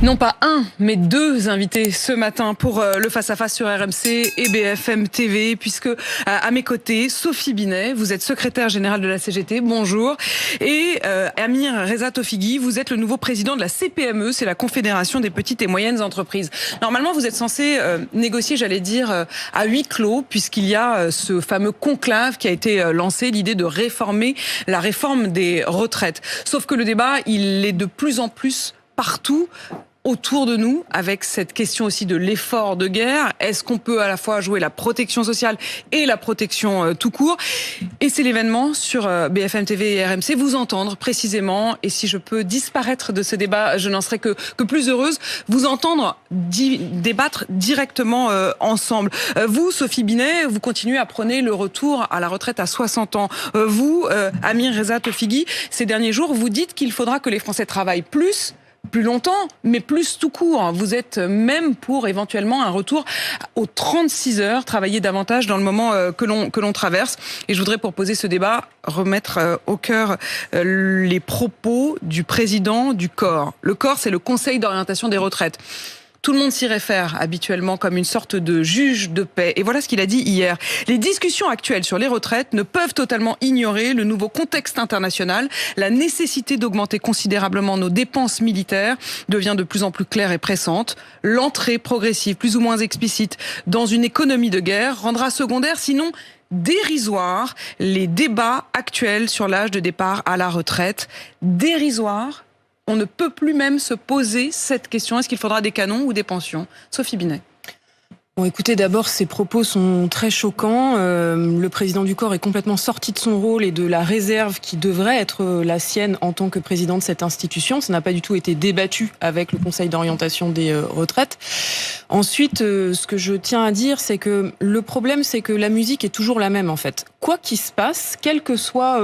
Non pas un, mais deux invités ce matin pour le face-à-face sur RMC et BFM TV, puisque à mes côtés, Sophie Binet, vous êtes secrétaire générale de la CGT, bonjour, et Amir Reza Tofigui, vous êtes le nouveau président de la CPME, c'est la Confédération des petites et moyennes entreprises. Normalement, vous êtes censé négocier, j'allais dire, à huis clos, puisqu'il y a ce fameux conclave qui a été lancé, l'idée de réformer la réforme des retraites. Sauf que le débat, il est de plus en plus partout autour de nous, avec cette question aussi de l'effort de guerre. Est-ce qu'on peut à la fois jouer la protection sociale et la protection tout court? Et c'est l'événement sur BFM TV et RMC, vous entendre précisément, et si je peux disparaître de ce débat, je n'en serais que plus heureuse, vous entendre débattre directement ensemble. Vous, Sophie Binet, vous continuez à prôner le retour à la retraite à 60 ans. Vous, Amir Reza Tofigui, ces derniers jours, vous dites qu'il faudra que les Français travaillent plus longtemps, mais plus tout court. Vous êtes même pour éventuellement un retour aux 36 heures, travailler davantage dans le moment que l'on traverse. Et je voudrais, pour poser ce débat, remettre au cœur les propos du président du COR. Le COR, c'est le Conseil d'orientation des retraites. Tout le monde s'y réfère habituellement comme une sorte de juge de paix. Et voilà ce qu'il a dit hier. Les discussions actuelles sur les retraites ne peuvent totalement ignorer le nouveau contexte international. La nécessité d'augmenter considérablement nos dépenses militaires devient de plus en plus claire et pressante. L'entrée progressive, plus ou moins explicite, dans une économie de guerre rendra secondaire, sinon dérisoire, les débats actuels sur l'âge de départ à la retraite. Dérisoire. On ne peut plus même se poser cette question. Est-ce qu'il faudra des canons ou des pensions? Sophie Binet. Bon, écoutez, d'abord, ces propos sont très choquants. Le président du COR est complètement sorti de son rôle et de la réserve qui devrait être la sienne en tant que président de cette institution. Ça n'a pas du tout été débattu avec le Conseil d'orientation des retraites. Ensuite, ce que je tiens à dire, c'est que le problème, c'est que la musique est toujours la même, en fait. Quoi qu'il se passe, quelle que soit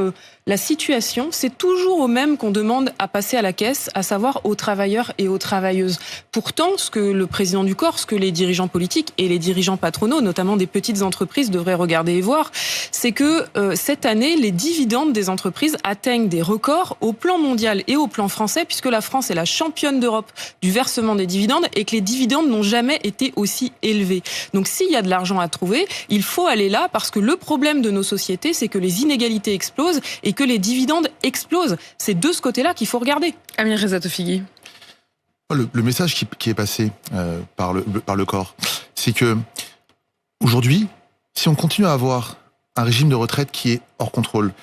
la situation, c'est toujours au même qu'on demande à passer à la caisse, à savoir aux travailleurs et aux travailleuses. Pourtant, ce que le président du COR, ce que les dirigeants politiques et les dirigeants patronaux, notamment des petites entreprises, devraient regarder et voir, c'est que cette année, les dividendes des entreprises atteignent des records au plan mondial et au plan français, puisque la France est la championne d'Europe du versement des dividendes et que les dividendes n'ont jamais été aussi élevés. Donc s'il y a de l'argent à trouver, il faut aller là, parce que le problème de nos sociétés, c'est que les inégalités explosent et que les dividendes explosent. C'est de ce côté-là qu'il faut regarder. Amir Reza Tofigui. Le message qui est passé par le COR, c'est que aujourd'hui, si on continue à avoir un régime de retraite qui est hors contrôle,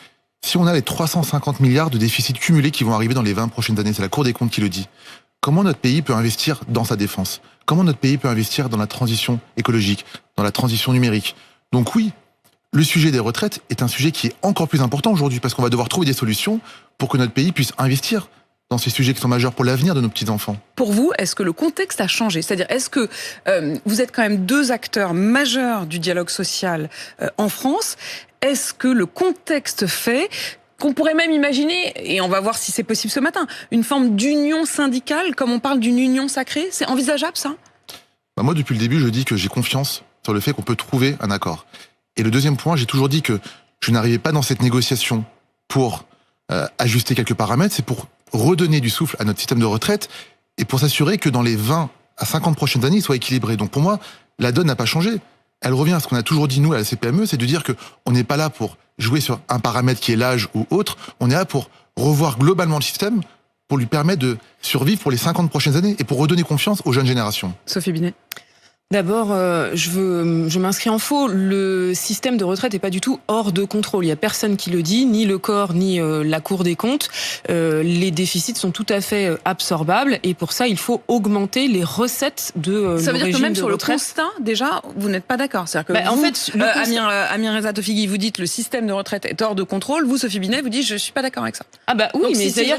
si on a les 350 milliards de déficits cumulés qui vont arriver dans les 20 prochaines années, c'est la Cour des comptes qui le dit, comment notre pays peut investir dans sa défense? Comment notre pays peut investir dans la transition écologique, dans la transition numérique? Donc oui, le sujet des retraites est un sujet qui est encore plus important aujourd'hui, parce qu'on va devoir trouver des solutions pour que notre pays puisse investir dans ces sujets qui sont majeurs pour l'avenir de nos petits-enfants. Pour vous, est-ce que le contexte a changé? C'est-à-dire, est-ce que vous êtes quand même deux acteurs majeurs du dialogue social en France? Est-ce que le contexte fait qu'on pourrait même imaginer, et on va voir si c'est possible ce matin, une forme d'union syndicale, comme on parle d'une union sacrée? C'est envisageable, ça? Moi, depuis le début, je dis que j'ai confiance sur le fait qu'on peut trouver un accord. Et le deuxième point, j'ai toujours dit que je n'arrivais pas dans cette négociation pour ajuster quelques paramètres, c'est pour redonner du souffle à notre système de retraite et pour s'assurer que dans les 20 à 50 prochaines années, il soit équilibré. Donc pour moi, la donne n'a pas changé. Elle revient à ce qu'on a toujours dit, nous, à la CPME, c'est de dire qu'on n'est pas là pour jouer sur un paramètre qui est l'âge ou autre, on est là pour revoir globalement le système, pour lui permettre de survivre pour les 50 prochaines années et pour redonner confiance aux jeunes générations. Sophie Binet. D'abord, je m'inscris en faux. Le système de retraite n'est pas du tout hors de contrôle. Il n'y a personne qui le dit, ni le COR, ni la Cour des comptes. Les déficits sont tout à fait absorbables et pour ça, il faut augmenter les recettes de ça veut dire que même sur retraite. Le constat, déjà, vous n'êtes pas d'accord. C'est-à-dire que en fait, Amir Reza Tofigui, vous dites le système de retraite est hors de contrôle. Vous, Sophie Binet, vous dites je suis pas d'accord avec ça. Ah bah oui, donc, mais d'ailleurs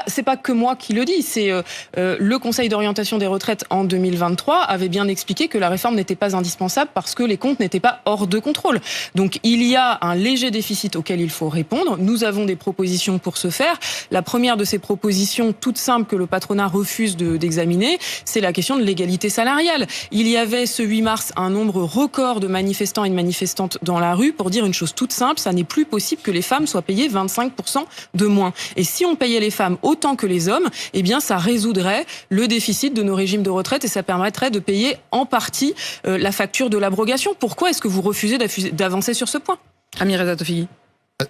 c'est pas que moi qui le dis. C'est le Conseil d'orientation des retraites en 2023 avait bien expliqué que la réforme n'était pas indispensable parce que les comptes n'étaient pas hors de contrôle. Donc il y a un léger déficit auquel il faut répondre. Nous avons des propositions pour ce faire. La première de ces propositions, toute simple, que le patronat refuse d'examiner, c'est la question de l'égalité salariale. Il y avait ce 8 mars un nombre record de manifestants et de manifestantes dans la rue pour dire une chose toute simple, ça n'est plus possible que les femmes soient payées 25% de moins. Et si on payait les femmes autant que les hommes, eh bien ça résoudrait le déficit de nos régimes de retraite et ça permettrait de payer en partie la facture de l'abrogation. Pourquoi est-ce que vous refusez d'avancer sur ce point ? Amir Reza Tofigui.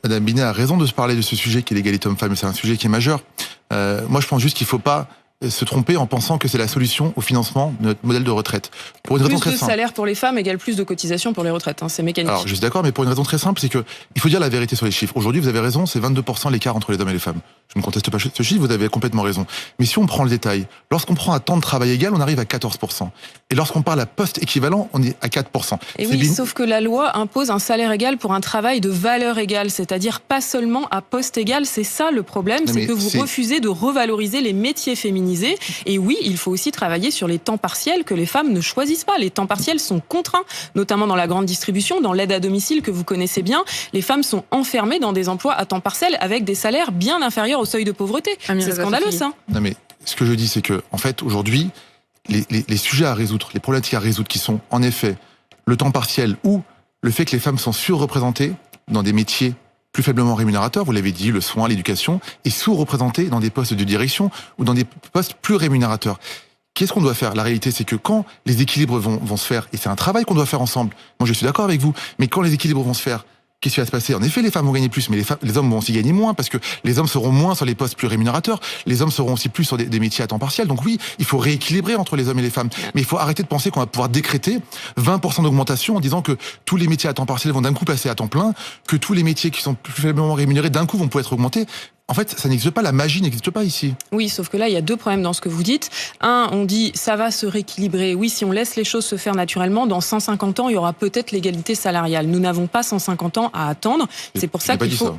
Madame Binet a raison de se parler de ce sujet qui est l'égalité homme-femme, c'est un sujet qui est majeur. Moi je pense juste qu'il ne faut pas se tromper en pensant que c'est la solution au financement de notre modèle de retraite. Pour une raison très simple. Plus de salaire pour les femmes égale plus de cotisations pour les retraites, c'est mécanique. Alors je suis d'accord, mais pour une raison très simple, c'est que il faut dire la vérité sur les chiffres. Aujourd'hui, vous avez raison, c'est 22% l'écart entre les hommes et les femmes. Je ne conteste pas ce chiffre, vous avez complètement raison. Mais si on prend le détail, lorsqu'on prend un temps de travail égal, on arrive à 14%. Et lorsqu'on parle à poste équivalent, on est à 4%. Et oui, sauf que la loi impose un salaire égal pour un travail de valeur égale, c'est-à-dire pas seulement à poste égal. C'est ça le problème, c'est que vous refusez de revaloriser les métiers féminisés. Et oui, il faut aussi travailler sur les temps partiels que les femmes ne choisissent pas. Les temps partiels sont contraints, notamment dans la grande distribution, dans l'aide à domicile que vous connaissez bien. Les femmes sont enfermées dans des emplois à temps partiel avec des salaires bien inférieurs au seuil de pauvreté. C'est scandaleux, ça. Non mais ce que je dis, c'est que en fait aujourd'hui, les sujets à résoudre, les problématiques à résoudre, qui sont en effet le temps partiel ou le fait que les femmes sont surreprésentées dans des métiers plus faiblement rémunérateurs, vous l'avez dit, le soin, l'éducation, et sous-représentées dans des postes de direction ou dans des postes plus rémunérateurs. Qu'est-ce qu'on doit faire ? La réalité, c'est que quand les équilibres vont se faire, et c'est un travail qu'on doit faire ensemble, moi je suis d'accord avec vous, mais quand les équilibres vont se faire, qu'est-ce qui va se passer ? En effet, les femmes vont gagner plus, mais les hommes vont aussi gagner moins, parce que les hommes seront moins sur les postes plus rémunérateurs, les hommes seront aussi plus sur des métiers à temps partiel. Donc oui, il faut rééquilibrer entre les hommes et les femmes. Mais il faut arrêter de penser qu'on va pouvoir décréter 20% d'augmentation en disant que tous les métiers à temps partiel vont d'un coup passer à temps plein, que tous les métiers qui sont plus faiblement rémunérés d'un coup vont pouvoir être augmentés. En fait, ça n'existe pas, la magie n'existe pas ici. Oui, sauf que là, il y a deux problèmes dans ce que vous dites. Un, on dit, ça va se rééquilibrer. Oui, si on laisse les choses se faire naturellement, dans 150 ans, il y aura peut-être l'égalité salariale. Nous n'avons pas 150 ans à attendre. C'est pour ça qu'il faut...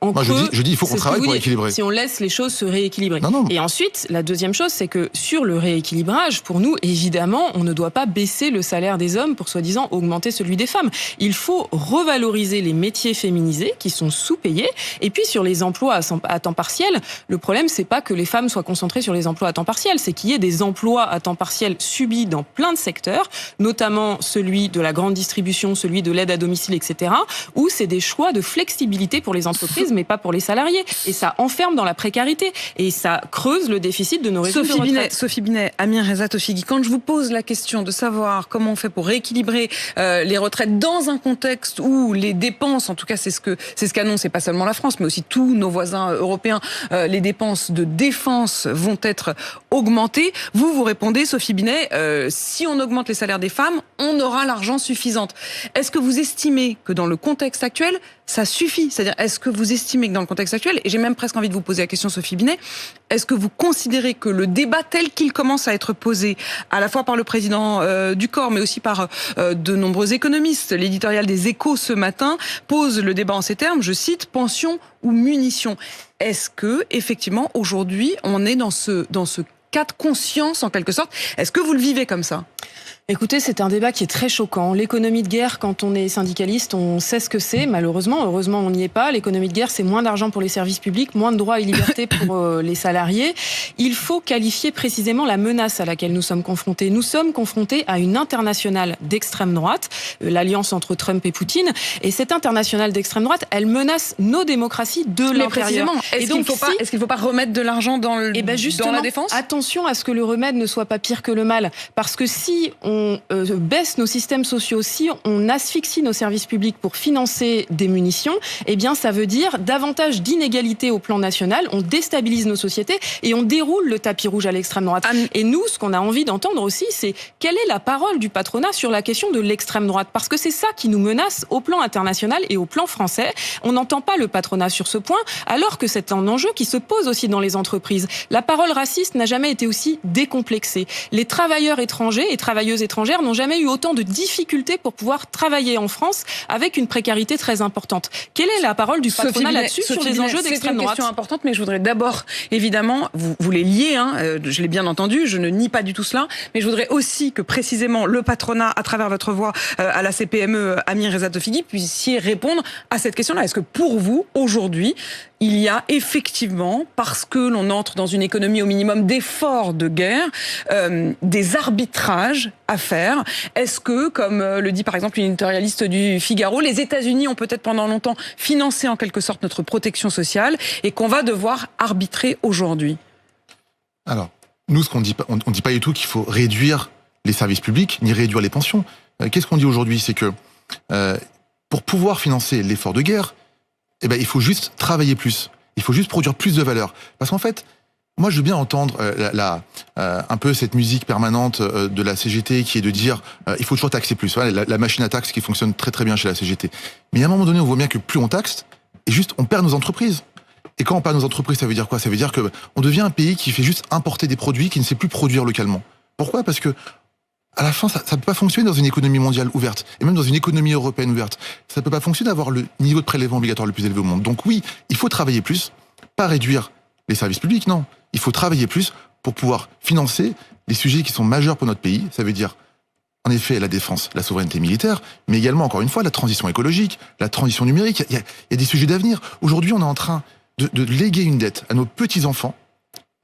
Moi, je dis, il faut qu'on travaille pour équilibrer. Si on laisse les choses se rééquilibrer. Non. Et ensuite, la deuxième chose, c'est que sur le rééquilibrage, pour nous, évidemment, on ne doit pas baisser le salaire des hommes pour soi-disant augmenter celui des femmes. Il faut revaloriser les métiers féminisés qui sont sous-payés. Et puis, sur les emplois à temps partiel, le problème, c'est pas que les femmes soient concentrées sur les emplois à temps partiel, c'est qu'il y ait des emplois à temps partiel subis dans plein de secteurs, notamment celui de la grande distribution, celui de l'aide à domicile, etc., où c'est des choix de flexibilité pour les entreprises, mais pas pour les salariés. Et ça enferme dans la précarité. Et ça creuse le déficit de nos régimes de retraite. Sophie Binet, Amir Reza Tofigui, quand je vous pose la question de savoir comment on fait pour rééquilibrer les retraites dans un contexte où les dépenses, en tout cas c'est ce qu'annonce, c'est pas seulement la France, mais aussi tous nos voisins européens, les dépenses de défense vont être augmentées, vous répondez, Sophie Binet, si on augmente les salaires des femmes, on aura l'argent suffisant. Est-ce que vous estimez que dans le contexte actuel, ça suffit ? C'est-à-dire, est-ce que vous estimez que dans le contexte actuel, et j'ai même presque envie de vous poser la question, Sophie Binet, est-ce que vous considérez que le débat tel qu'il commence à être posé, à la fois par le président du corps, mais aussi par de nombreux économistes, l'éditorial des Échos ce matin pose le débat en ces termes, je cite, pension ou munitions. Est-ce que, effectivement, aujourd'hui, on est dans ce cas de conscience, en quelque sorte ? Est-ce que vous le vivez comme ça ? Écoutez, c'est un débat qui est très choquant. L'économie de guerre, quand on est syndicaliste, on sait ce que c'est, malheureusement. Heureusement, on n'y est pas. L'économie de guerre, c'est moins d'argent pour les services publics, moins de droits et libertés pour les salariés. Il faut qualifier précisément la menace à laquelle nous sommes confrontés. Nous sommes confrontés à une internationale d'extrême droite, l'alliance entre Trump et Poutine. Et cette internationale d'extrême droite, elle menace nos démocraties de l'intérieur. Est-ce qu'il ne faut pas remettre de l'argent dans la défense ? Attention à ce que le remède ne soit pas pire que le mal. Parce que si on baisse nos systèmes sociaux, si on asphyxie nos services publics pour financer des munitions, eh bien ça veut dire davantage d'inégalités au plan national, on déstabilise nos sociétés et on déroule le tapis rouge à l'extrême droite. Et nous, ce qu'on a envie d'entendre aussi, c'est quelle est la parole du patronat sur la question de l'extrême droite ? Parce que c'est ça qui nous menace au plan international et au plan français. On n'entend pas le patronat sur ce point, alors que c'est un enjeu qui se pose aussi dans les entreprises. La parole raciste n'a jamais été aussi décomplexée. Les travailleurs étrangers et travailleuses travailleuses étrangères n'ont jamais eu autant de difficultés pour pouvoir travailler en France avec une précarité très importante. Quelle est la parole du patronat là-dessus sur les enjeux d'extrême droite ? C'est une question importante, mais je voudrais d'abord, évidemment, vous les liez, je l'ai bien entendu, je ne nie pas du tout cela, mais je voudrais aussi que précisément le patronat, à travers votre voix à la CPME, Amir Rezatoufigui, puissiez répondre à cette question-là. Est-ce que pour vous, aujourd'hui, il y a effectivement, parce que l'on entre dans une économie au minimum d'efforts de guerre, des arbitrages à faire? Est-ce que, comme le dit par exemple une éditorialiste du Figaro, les États-Unis ont peut-être pendant longtemps financé en quelque sorte notre protection sociale et qu'on va devoir arbitrer aujourd'hui? Alors, nous, ce qu'on dit, on dit pas du tout qu'il faut réduire les services publics ni réduire les pensions. Qu'est-ce qu'on dit aujourd'hui? C'est que pour pouvoir financer l'effort de guerre, il faut juste travailler plus. Il faut juste produire plus de valeur. Parce qu'en fait, moi, je veux bien entendre un peu cette musique permanente de la CGT qui est de dire il faut toujours taxer plus. Voilà, la machine à taxe qui fonctionne très très bien chez la CGT. Mais à un moment donné, on voit bien que plus on taxe, et juste on perd nos entreprises. Et quand on perd nos entreprises, ça veut dire quoi? Ça veut dire que on devient un pays qui fait juste importer des produits, qui ne sait plus produire localement. Pourquoi? Parce que à la fin, ça ne peut pas fonctionner dans une économie mondiale ouverte, et même dans une économie européenne ouverte. Ça ne peut pas fonctionner d'avoir le niveau de prélèvement obligatoire le plus élevé au monde. Donc oui, il faut travailler plus, pas réduire les services publics, non. Il faut travailler plus pour pouvoir financer les sujets qui sont majeurs pour notre pays. Ça veut dire, en effet, la défense, la souveraineté militaire, mais également, encore une fois, la transition écologique, la transition numérique. Il y a des sujets d'avenir. Aujourd'hui, on est en train de léguer une dette à nos petits-enfants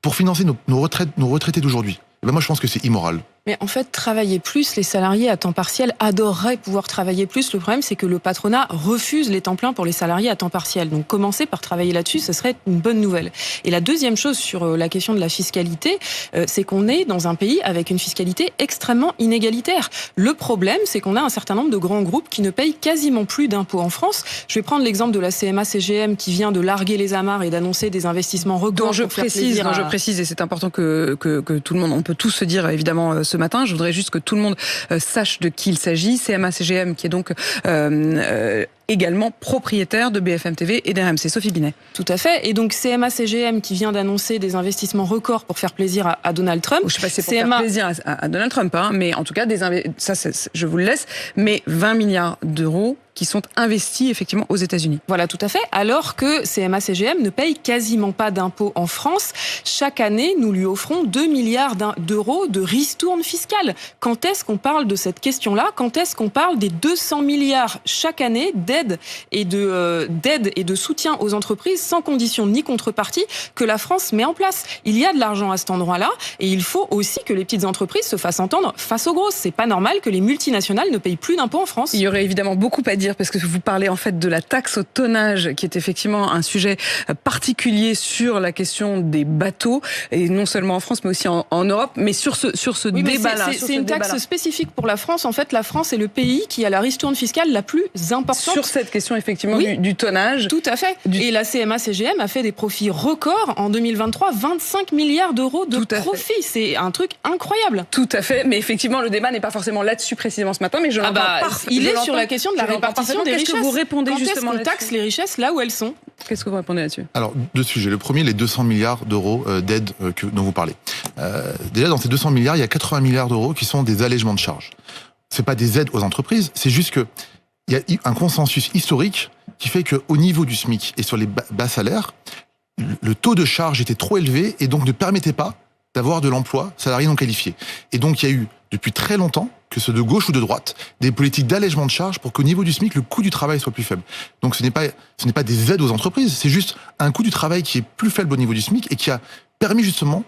pour financer nos retraités d'aujourd'hui. Et moi, je pense que c'est immoral. Mais en fait, travailler plus, les salariés à temps partiel adoreraient pouvoir travailler plus. Le problème, c'est que le patronat refuse les temps pleins pour les salariés à temps partiel. Donc, commencer par travailler là-dessus, ce serait une bonne nouvelle. Et la deuxième chose sur la question de la fiscalité, c'est qu'on est dans un pays avec une fiscalité extrêmement inégalitaire. Le problème, c'est qu'on a un certain nombre de grands groupes qui ne payent quasiment plus d'impôts en France. Je vais prendre l'exemple de la CMA-CGM qui vient de larguer les amarres et d'annoncer des investissements records. Dont je précise, et c'est important que tout le monde, on peut tous se dire évidemment ce matin. Je voudrais juste que tout le monde sache de qui il s'agit. CMA-CGM qui est donc également propriétaire de BFM TV et d'RMC. Sophie Binet. Tout à fait. Et donc CMA-CGM qui vient d'annoncer des investissements records pour faire plaisir à Donald Trump. Je ne sais pas si c'est pour faire plaisir à Donald Trump, mais en tout cas, ça, je vous le laisse, mais 20 milliards d'euros qui sont investis effectivement aux États-Unis. Voilà, tout à fait. Alors que CMA-CGM ne paye quasiment pas d'impôts en France. Chaque année, nous lui offrons 2 milliards d'euros de ristourne fiscale. Quand est-ce qu'on parle de cette question-là? Quand est-ce qu'on parle des 200 milliards chaque année d'aide et de soutien aux entreprises sans condition ni contrepartie que la France met en place? Il y a de l'argent à cet endroit-là et il faut aussi que les petites entreprises se fassent entendre face aux grosses. C'est pas normal que les multinationales ne payent plus d'impôts en France. Il y aurait évidemment beaucoup à dire parce que vous parlez en fait de la taxe au tonnage qui est effectivement un sujet particulier sur la question des bateaux et non seulement en France mais aussi en Europe. Mais sur ce débat-là, c'est une taxe spécifique pour la France. En fait, la France est le pays qui a la ristourne fiscale la plus importante. Sur cette question effectivement du tonnage. Tout à fait. Et la CMA-CGM a fait des profits records en 2023, 25 milliards d'euros de profits. C'est un truc incroyable. Tout à fait. Mais effectivement, le débat n'est pas forcément là-dessus précisément ce matin, mais je l'entends il est sur la question de la répartition des richesses. Qu'est-ce que vous répondez justement là-dessus ? Quand est-ce qu'on taxe les richesses là où elles sont ? Qu'est-ce que vous répondez là-dessus ? Alors, deux sujets. Le premier, les 200 milliards d'euros d'aide dont vous parlez. Déjà, dans ces 200 milliards, il y a 80 milliards d'euros qui sont des allègements de charges. C'est pas des aides aux entreprises, c'est juste que il y a un consensus historique qui fait qu'au niveau du SMIC et sur les bas salaires, le taux de charge était trop élevé et donc ne permettait pas d'avoir de l'emploi salarié non qualifié. Et donc, il y a eu, depuis très longtemps, que ce de gauche ou de droite, des politiques d'allègement de charges pour qu'au niveau du SMIC, le coût du travail soit plus faible. Donc, ce n'est pas des aides aux entreprises, c'est juste un coût du travail qui est plus faible au niveau du SMIC et qui a permis justement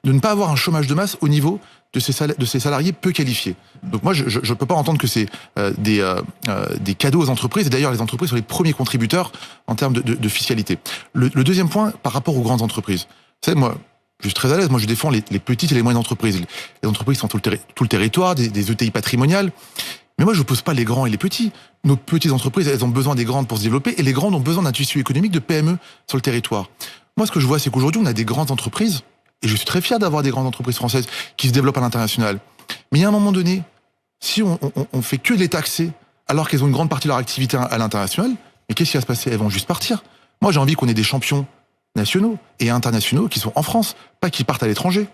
de ne pas avoir un chômage de masse au niveau de ces salariés peu qualifiés. Donc moi, je ne peux pas entendre que c'est des cadeaux aux entreprises. Et d'ailleurs, les entreprises sont les premiers contributeurs en termes de fiscalité. Le deuxième point, par rapport aux grandes entreprises. Vous savez, moi, je suis très à l'aise. Moi, je défends les petites et les moyennes entreprises. Les entreprises sont tout le territoire, des ETI patrimoniales. Mais moi, je ne pose pas les grands et les petits. Nos petites entreprises, elles ont besoin des grandes pour se développer. Et les grandes ont besoin d'un tissu économique de PME sur le territoire. Moi, ce que je vois, c'est qu'aujourd'hui, on a des grandes entreprises. Et je suis très fier d'avoir des grandes entreprises françaises qui se développent à l'international. Mais il y a un moment donné, si on fait que les taxer, alors qu'elles ont une grande partie de leur activité à l'international, mais qu'est-ce qui va se passer? Elles vont juste partir. Moi, j'ai envie qu'on ait des champions nationaux et internationaux qui sont en France, pas qui partent à l'étranger.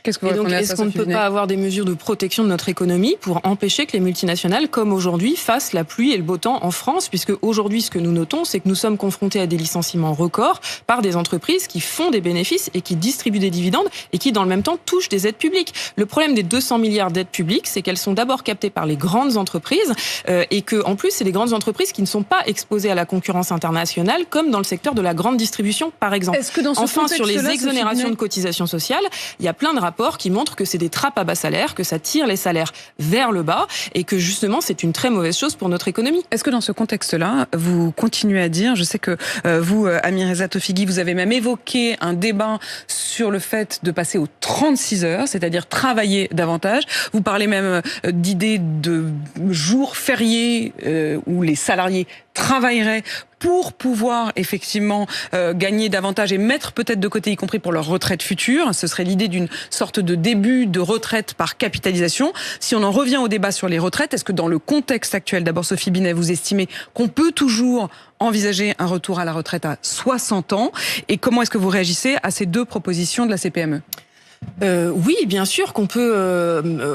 Qu'est-ce que vous Et donc, répondez à ça, est-ce qu'on ne Sophie peut Binet pas avoir des mesures de protection de notre économie pour empêcher que les multinationales, comme aujourd'hui, fassent la pluie et le beau temps en France? Puisque aujourd'hui, ce que nous notons, c'est que nous sommes confrontés à des licenciements records par des entreprises qui font des bénéfices et qui distribuent des dividendes et qui, dans le même temps, touchent des aides publiques. Le problème des 200 milliards d'aides publiques, c'est qu'elles sont d'abord captées par les grandes entreprises et que, en plus, c'est des grandes entreprises qui ne sont pas exposées à la concurrence internationale, comme dans le secteur de la grande distribution, par exemple. Est-ce que dans ce Enfin, sur les contexte-là, exonérations Sophie de cotisations sociales, il y a plein de rapports qui montrent que c'est des trappes à bas salaire, que ça tire les salaires vers le bas et que justement c'est une très mauvaise chose pour notre économie. Est-ce que dans ce contexte-là, vous continuez à dire, je sais que vous, Amireza Tofigui, vous avez même évoqué un débat sur le fait de passer aux 36 heures, c'est-à-dire travailler davantage. Vous parlez même d'idées de jours fériés où les salariés travailleraient pour pouvoir effectivement gagner davantage et mettre peut-être de côté, y compris pour leur retraite future. Ce serait l'idée d'une sorte de début de retraite par capitalisation. Si on en revient au débat sur les retraites, est-ce que dans le contexte actuel, d'abord Sophie Binet, vous estimez qu'on peut toujours envisager un retour à la retraite à 60 ans? Et comment est-ce que vous réagissez à ces deux propositions de la CPME? Oui, bien sûr qu'on peut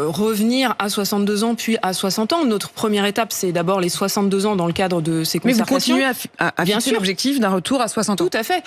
revenir à 62 ans puis à 60 ans. Notre première étape, c'est d'abord les 62 ans dans le cadre de ces concertations. Mais vous continuez à bien fixer sûr l'objectif d'un retour à 60 ans. Tout à fait.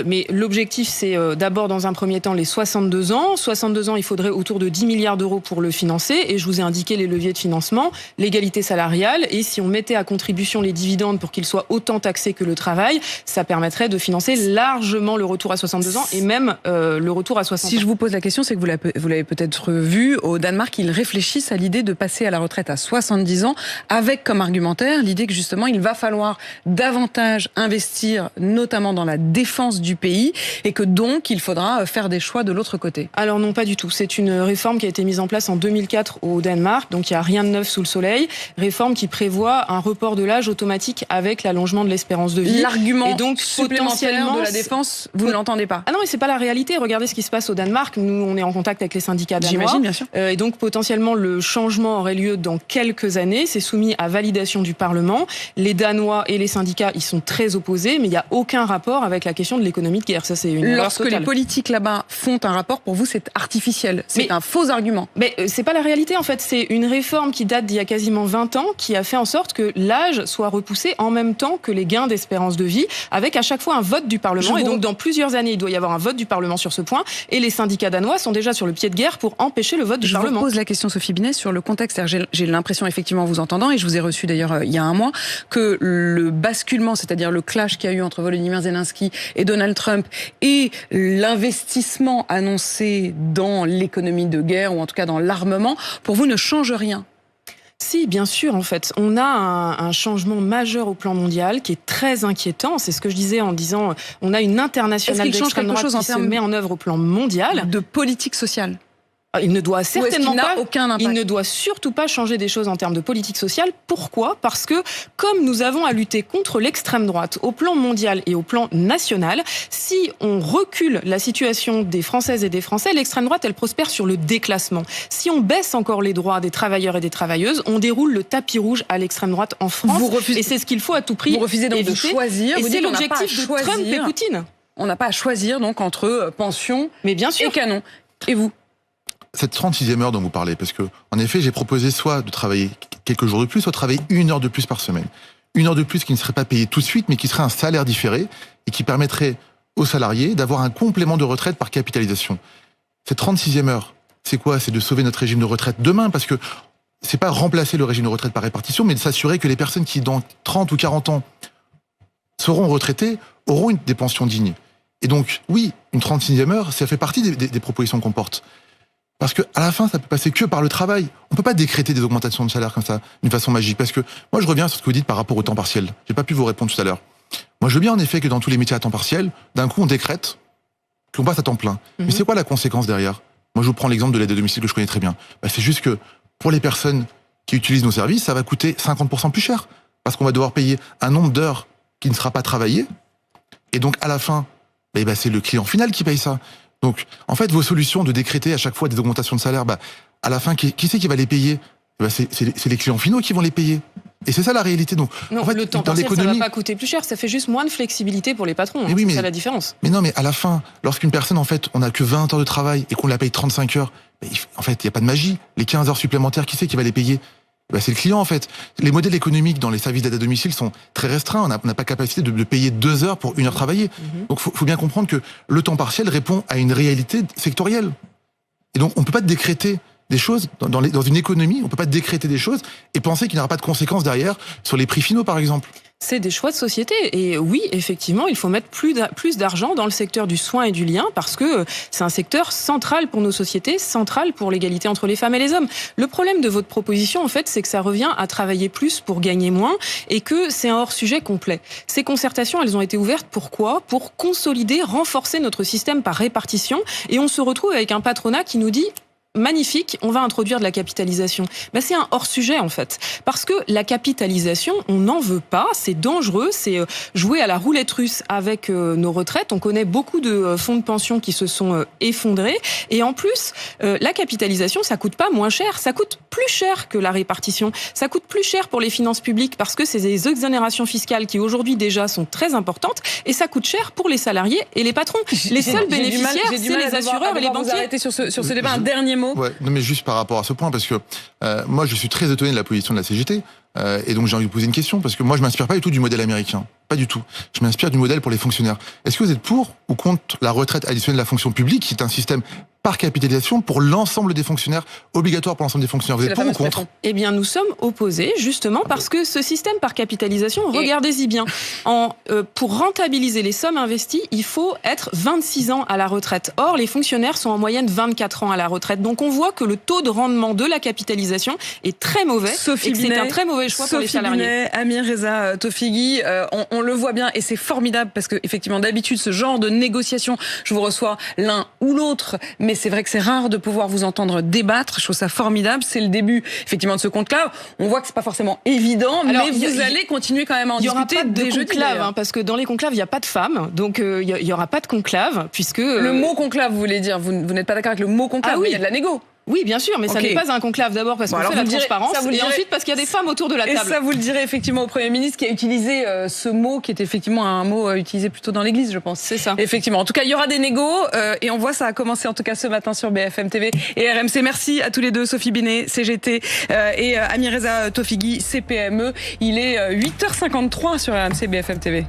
Mais l'objectif, c'est d'abord dans un premier temps les 62 ans. 62 ans, il faudrait autour de 10 milliards d'euros pour le financer. Et je vous ai indiqué les leviers de financement, l'égalité salariale. Et si on mettait à contribution les dividendes pour qu'ils soient autant taxés que le travail, ça permettrait de financer largement le retour à 62 ans et même le retour à 60 ans. Si je vous pose la question, c'est que vous l'avez peut-être vu, au Danemark, ils réfléchissent à l'idée de passer à la retraite à 70 ans, avec comme argumentaire l'idée que justement, il va falloir davantage investir, notamment dans la défense du pays, et que donc, il faudra faire des choix de l'autre côté. Alors non, pas du tout. C'est une réforme qui a été mise en place en 2004 au Danemark, donc il n'y a rien de neuf sous le soleil. Réforme qui prévoit un report de l'âge automatique avec l'allongement de l'espérance de vie. L'argument et donc supplémentaire de la défense, vous ne l'entendez pas? Ah non, mais c'est pas la réalité. Regardez ce qui se passe au Danemark. Nous, on est en contact avec les syndicats danois. J'imagine, bien sûr. Et donc, potentiellement, le changement aurait lieu dans quelques années. C'est soumis à validation du Parlement. Les Danois et les syndicats y sont très opposés, mais il n'y a aucun rapport avec la question de l'économie de guerre. Ça, c'est une erreur Lorsque totale. les politiques là-bas font un rapport, pour vous, c'est artificiel. C'est un faux argument. Mais c'est pas la réalité, en fait. C'est une réforme qui date d'il y a quasiment 20 ans, qui a fait en sorte que l'âge soit repoussé en même temps que les gains d'espérance de vie, avec à chaque fois un vote du Parlement. Et donc, dans plusieurs années, il doit y avoir un vote du Parlement sur ce point. Et les syndicats danois sont déjà sur le pied de guerre pour empêcher le vote du Parlement. Je vous pose la question, Sophie Binet, sur le contexte. J'ai l'impression, effectivement, en vous entendant, et je vous ai reçu d'ailleurs il y a un mois, que le basculement, c'est-à-dire le clash qu'il y a eu entre Volodymyr Zelensky et Donald Trump, et l'investissement annoncé dans l'économie de guerre, ou en tout cas dans l'armement, pour vous ne change rien? Si, bien sûr, en fait. On a un changement majeur au plan mondial qui est très inquiétant. C'est ce que je disais en disant, on a une internationale d'extrême droite qui se met en œuvre au plan mondial. De politique sociale. Il ne doit certainement pas, aucun impact. Il ne doit surtout pas changer des choses en termes de politique sociale. Pourquoi ? Parce que, comme nous avons à lutter contre l'extrême droite au plan mondial et au plan national, si on recule la situation des Françaises et des Français, l'extrême droite, elle prospère sur le déclassement. Si on baisse encore les droits des travailleurs et des travailleuses, on déroule le tapis rouge à l'extrême droite en France. Et c'est ce qu'il faut à tout prix. Vous refusez donc éviter. De choisir. Et vous c'est l'objectif de Trump et Poutine. On n'a pas à choisir donc entre pension et canon. Et vous ? Cette 36e heure dont vous parlez, parce que, en effet, j'ai proposé soit de travailler quelques jours de plus, soit de travailler 1 heure de plus par semaine. 1 heure de plus qui ne serait pas payée tout de suite, mais qui serait un salaire différé et qui permettrait aux salariés d'avoir un complément de retraite par capitalisation. Cette 36e heure, c'est quoi? C'est de sauver notre régime de retraite demain, parce que c'est pas remplacer le régime de retraite par répartition, mais de s'assurer que les personnes qui, dans 30 ou 40 ans, seront retraitées, auront des pensions dignes. Et donc, oui, une 36e heure, ça fait partie des propositions qu'on porte. Parce que à la fin, ça peut passer que par le travail. On peut pas décréter des augmentations de salaire comme ça, d'une façon magique. Parce que moi, je reviens sur ce que vous dites par rapport au temps partiel. J'ai pas pu vous répondre tout à l'heure. Moi, je veux bien en effet que dans tous les métiers à temps partiel, d'un coup, on décrète qu'on passe à temps plein. Mais c'est quoi la conséquence derrière? Moi, je vous prends l'exemple de l'aide à domicile que je connais très bien. C'est juste que pour les personnes qui utilisent nos services, ça va coûter 50% plus cher. Parce qu'on va devoir payer un nombre d'heures qui ne sera pas travaillé. Et donc, à la fin, c'est le client final qui paye ça. Donc, en fait, vos solutions de décréter à chaque fois des augmentations de salaire, à la fin, qui c'est qui va les payer? C'est les clients finaux qui vont les payer. Et c'est ça la réalité. Donc, non, en fait, le temps dans partiel, ça l'économie, va pas coûter plus cher, ça fait juste moins de flexibilité pour les patrons. Mais oui, c'est ça la différence. Mais non, mais à la fin, lorsqu'une personne, en fait, on n'a que 20 heures de travail et qu'on la paye 35 heures, en fait, il n'y a pas de magie. Les 15 heures supplémentaires, qui c'est qui va les payer? C'est le client, en fait. Les modèles économiques dans les services d'aide à domicile sont très restreints. On n'a pas capacité de payer 2 heures pour 1 heure travaillée. Donc, faut bien comprendre que le temps partiel répond à une réalité sectorielle. Et donc, on peut pas décréter des choses dans une économie, on peut pas décréter des choses et penser qu'il n'y aura pas de conséquences derrière sur les prix finaux, par exemple. C'est des choix de société. Et oui, effectivement, il faut mettre plus d'argent dans le secteur du soin et du lien parce que c'est un secteur central pour nos sociétés, central pour l'égalité entre les femmes et les hommes. Le problème de votre proposition, en fait, c'est que ça revient à travailler plus pour gagner moins et que c'est un hors-sujet complet. Ces concertations, elles ont été ouvertes pourquoi? Pour consolider, renforcer notre système par répartition. Et on se retrouve avec un patronat qui nous dit: magnifique, on va introduire de la capitalisation. C'est un hors-sujet en fait. Parce que la capitalisation, on n'en veut pas, c'est dangereux, c'est jouer à la roulette russe avec nos retraites. On connaît beaucoup de fonds de pension qui se sont effondrés. Et en plus, la capitalisation, ça coûte pas moins cher, ça coûte plus cher que la répartition. Ça coûte plus cher pour les finances publiques parce que c'est des exonérations fiscales qui aujourd'hui déjà sont très importantes et ça coûte cher pour les salariés et les patrons. Les seuls bénéficiaires, c'est les assureurs et les banquiers. Vous arrêtez sur ce débat, un dernier mot. Ouais, non mais juste par rapport à ce point, parce que moi je suis très étonné de la position de la CGT, et donc j'ai envie de vous poser une question, parce que moi je m'inspire pas du tout du modèle américain, pas du tout. Je m'inspire du modèle pour les fonctionnaires. Est-ce que vous êtes pour ou contre la retraite additionnelle de la fonction publique, qui est un système par capitalisation pour l'ensemble des fonctionnaires, obligatoire pour l'ensemble des fonctionnaires? Vous êtes pour ou contre? Eh bien, nous sommes opposés, justement, parce que ce système par capitalisation, regardez-y bien, pour rentabiliser les sommes investies, il faut être 26 ans à la retraite. Or, les fonctionnaires sont en moyenne 24 ans à la retraite. Donc, on voit que le taux de rendement de la capitalisation est très mauvais et que c'est un très mauvais choix pour les salariés. Sophie Binet, Amirreza Tofigui, on le voit bien et c'est formidable parce que, effectivement, d'habitude, ce genre de négociation, je vous reçois l'un ou l'autre, mais c'est vrai que c'est rare de pouvoir vous entendre débattre. Je trouve ça formidable. C'est le début, effectivement, de ce conclave. On voit que c'est pas forcément évident, mais vous allez continuer quand même à en discuter. Il n'y aura pas de conclave, parce que dans les conclaves, il n'y a pas de femmes. Donc, il n'y aura pas de conclave, puisque... Le mot conclave, vous voulez dire, vous n'êtes pas d'accord avec le mot conclave, mais il y a de la négo. Oui, bien sûr, mais ça n'est pas un conclave d'abord parce qu'on fait la transparence et ensuite parce qu'il y a des femmes autour de la table. Et ça, vous le direz effectivement au Premier ministre qui a utilisé ce mot qui est effectivement un mot utilisé plutôt dans l'Église, je pense. C'est ça. Effectivement. En tout cas, il y aura des négos et on voit ça a commencé en tout cas ce matin sur BFM TV et RMC. Merci à tous les deux, Sophie Binet, CGT et Amirreza Tofigui, CPME. Il est 8h53 sur RMC BFM TV.